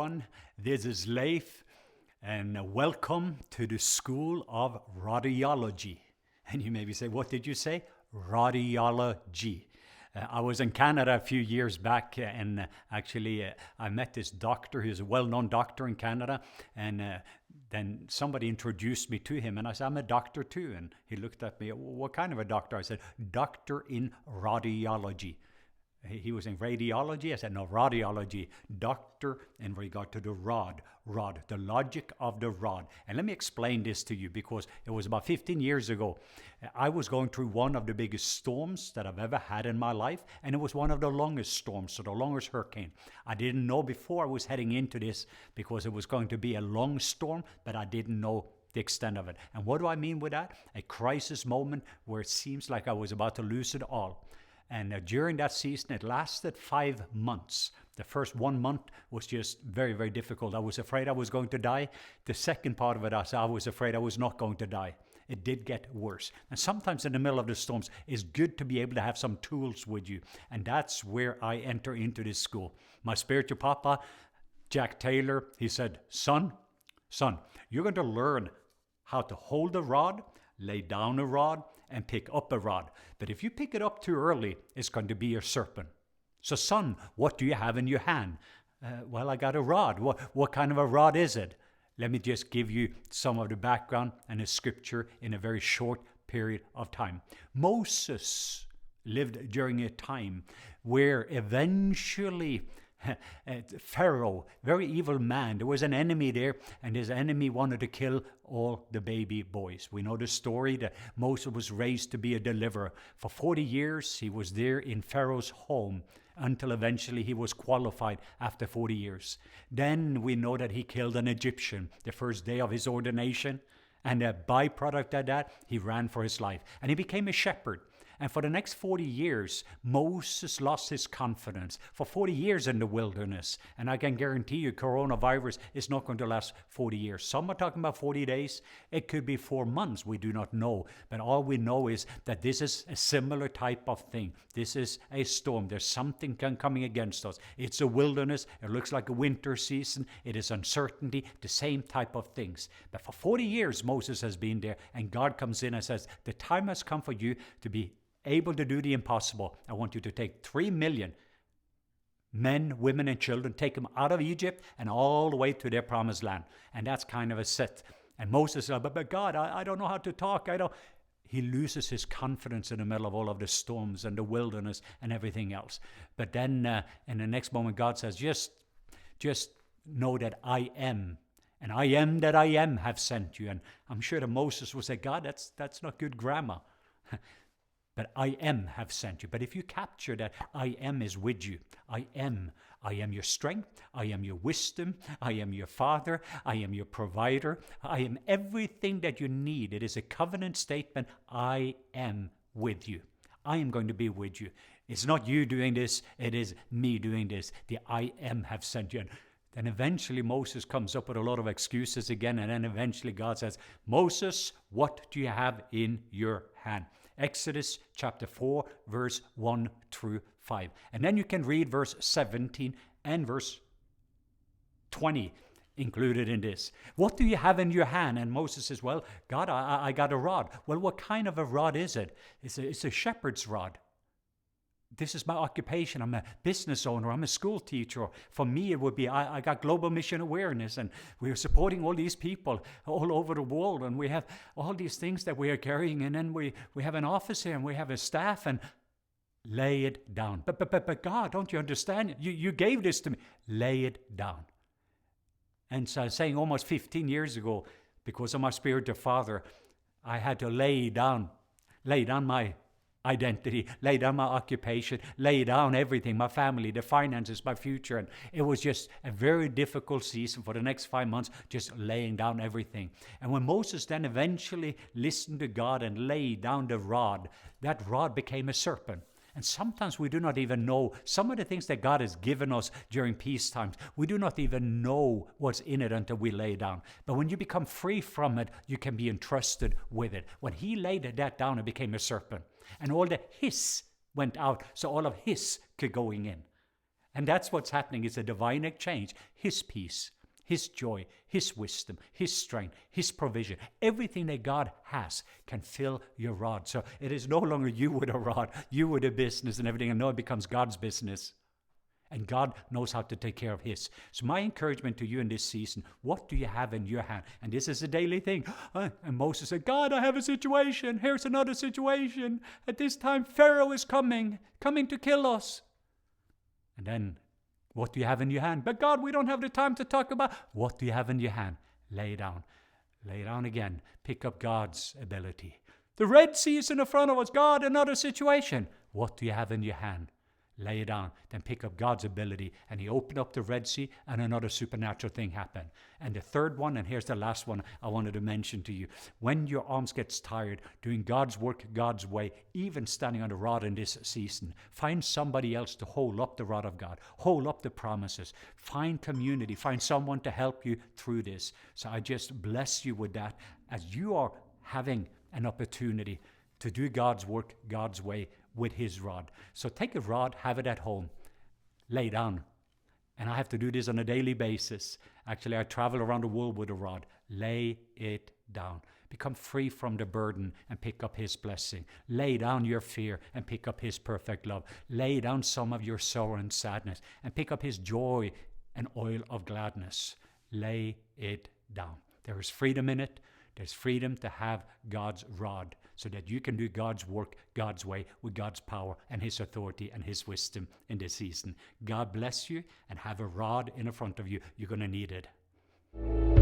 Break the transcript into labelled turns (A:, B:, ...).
A: everyone. This is Leif, and welcome to the School of Rodeology. And you maybe say, what did you say? Rodeology. I was in Canada a few years back, and actually I met this doctor who's a well-known doctor in Canada, and then somebody introduced me to him, and I said, I'm a doctor too. And he looked at me, what kind of a doctor? I said, doctor in Rodeology. He was in radiology. I said, no, Rodeology, doctor in regard to the rod, the logic of the rod. And let me explain this to you, because it was about 15 years ago. I was going through one of the biggest storms that I've ever had in my life, and it was one of the longest storms, so the longest hurricane. I didn't know before I was heading into this, because it was going to be a long storm, but I didn't know the extent of it. And what do I mean with that? A crisis moment where it seems like I was about to lose it all. And during that season, it lasted 5 months. The first 1 month was just very, very difficult. I was afraid I was going to die. The second part of it, I was afraid I was not going to die. It did get worse. And sometimes in the middle of the storms, it's good to be able to have some tools with you. And that's where I enter into this school. My spiritual papa, Jack Taylor, he said, son, you're going to learn how to hold a rod, lay down a rod, and pick up a rod. But if you pick it up too early, it's going to be a serpent. So son, what do you have in your hand? Well, I got a rod. What kind of a rod is it? Let me just give you some of the background and the scripture in a very short period of time. Moses lived during a time where eventually Pharaoh, very evil man, there was an enemy there, and his enemy wanted to kill all the baby boys. We know the story that Moses was raised to be a deliverer. For 40 years he was there in Pharaoh's home until eventually he was qualified after 40 years. Then we know that he killed an Egyptian the first day of his ordination, and a byproduct of that, he ran for his life, and he became a shepherd. And for the next 40 years, Moses lost his confidence. For 40 years in the wilderness. And I can guarantee you, coronavirus is not going to last 40 years. Some are talking about 40 days. It could be 4 months. We do not know. But all we know is that this is a similar type of thing. This is a storm. There's something coming against us. It's a wilderness. It looks like a winter season. It is uncertainty. The same type of things. But for 40 years, Moses has been there. And God comes in and says, the time has come for you to be able to do the impossible. I want you to take 3 million men, women, and children, take them out of Egypt and all the way to their promised land. And that's kind of a set. And Moses said, but God, I don't know how to talk. He loses his confidence in the middle of all of the storms and the wilderness and everything else. But then in the next moment, God says, just know that I am. And I am that I am have sent you. And I'm sure that Moses will say, God, that's not good grammar. But I am have sent you. But if you capture that I am is with you. I am your strength. I am your wisdom. I am your father. I am your provider. I am everything that you need. It is a covenant statement. I am with you. I am going to be with you. It's not you doing this. It is me doing this. The I am have sent you. And then eventually Moses comes up with a lot of excuses again. And then eventually God says, Moses, what do you have in your hand? Exodus chapter 4, verse 1 through 5. And then you can read verse 17 and verse 20 included in this. What do you have in your hand? And Moses says, well, God, I got a rod. Well, what kind of a rod is it? It's a shepherd's rod. This is my occupation. I'm a business owner. I'm a school teacher. For me, it would be, I got global mission awareness, and we're supporting all these people all over the world, and we have all these things that we are carrying, and then we have an office here, and we have a staff, and lay it down. But God, don't you understand? You gave this to me. Lay it down. And so I was saying almost 15 years ago, because of my spiritual father, I had to lay down my identity, lay down my occupation, lay down everything, my family, the finances, my future. And it was just a very difficult season for the next 5 months, just laying down everything. And when Moses then eventually listened to God and laid down the rod, that rod became a serpent. And sometimes we do not even know some of the things that God has given us during peace times. We do not even know what's in it until we lay down. But when you become free from it, you can be entrusted with it. When he laid that down, it became a serpent. And all the hiss went out, so all of his could going in. And that's what's happening. It's a divine exchange. His peace, His joy, His wisdom, His strength, His provision. Everything that God has can fill your rod. So it is no longer you with a rod, you with a business and everything. And now it becomes God's business. And God knows how to take care of His. So my encouragement to you in this season, what do you have in your hand? And this is a daily thing. And Moses said, God, I have a situation. Here's another situation. At this time, Pharaoh is coming to kill us. And then, what do you have in your hand? But God, we don't have the time to talk about. What do you have in your hand? Lay down. Lay down again. Pick up God's ability. The Red Sea is in the front of us. God, another situation. What do you have in your hand? Lay it down, then pick up God's ability. And He opened up the Red Sea and another supernatural thing happened. And the third one, and here's the last one I wanted to mention to you. When your arms gets tired doing God's work God's way, even standing on the rod in this season, find somebody else to hold up the rod of God, hold up the promises, find community, find someone to help you through this. So I just bless you with that as you are having an opportunity to do God's work God's way with His rod. So take a rod, have it at home, lay down. And I have to do this on a daily basis. Actually, I travel around the world with a rod. Lay it down. Become free from the burden and pick up His blessing. Lay down your fear and pick up His perfect love. Lay down some of your sorrow and sadness and pick up His joy and oil of gladness. Lay it down. There is freedom in it. There's freedom to have God's rod so that you can do God's work God's way with God's power and His authority and His wisdom in this season. God bless you, and have a rod in front of you. You're going to need it.